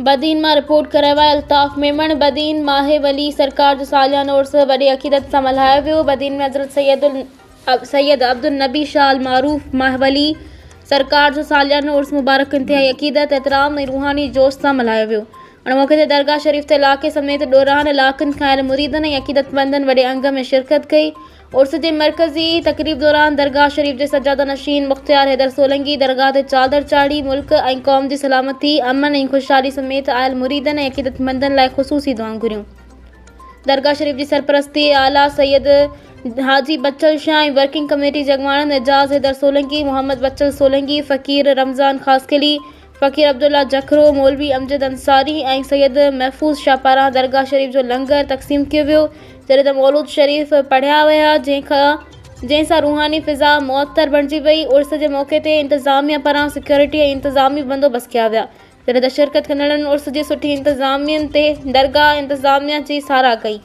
बदीन मां रिपोर्ट कराए अल्ताफ़ मेमण। बदीन माहे वली सरकार जो सालियानो उर्स वॾी अक़ीदत सां मल्हायो वियो। बदीन में हज़रत सैयद अब्दुल नबी शाह अल मारूफ माहवली सरकार जो सालियानो उर्स मुबारक इंतहाई अक़ीदत, एतराम ऐं रूहानी जोश सां मल्हायो वियो। उन मौक़े ते दरगाह शरीफ़ ते इलाक़े समेत ॾोराहनि इलाक़नि खां आयल मुरीदनि ऐं अक़ीदतमंदनि वॾे अंग में शिरकत कई। उर्स जे मरकज़ी तक़रीब दौरान दरगाह शरीफ़ जे सजादा नशीन मुख़्तियार हैदर सोलंकी दरगाह ते चादर चाढ़ी। मुल्क ऐं क़ौम जी सलामती, अमन ऐं ख़ुशहाली समेत आयल मुरीदनि ऐं अक़ीदतमंदनि लाइ ख़ुसूसी दुआऊं घुरियूं। दरगाह शरीफ़ जी सरपरस्ती आला सैयद हाजी बच्चल शाह ऐं वर्किंग कमेटी जे अॻवाननि एजाज़ हैदर सोलंकी, मोहम्मद बच्चल सोलंकी, फ़क़ीर रमज़ान ख़ासकिली, फ़क़ीर अब्दुल्ला जखरो, मौलवी अमजद अंसारी ऐं सैयद महफूज़ शाह पारां दरगाह शरीफ़ जो लंगर तक़सीम कयो वियो, जॾहिं त मौलूद शरीफ़ पढ़िया विया, जंहिंसां रूहानी फ़िज़ा मुअत्तर बणिजी वई। उर्स जे मौक़े ते इंतिज़ामिया पारां सिक्योरिटी ऐं इंतिज़ामी बंदोबस्त कया विया, जॾहिं त शिरकत कंदड़नि उर्स जी सुठी इंतिज़ामियत ते दरगाह इंतिज़ामिया जी साराह कई।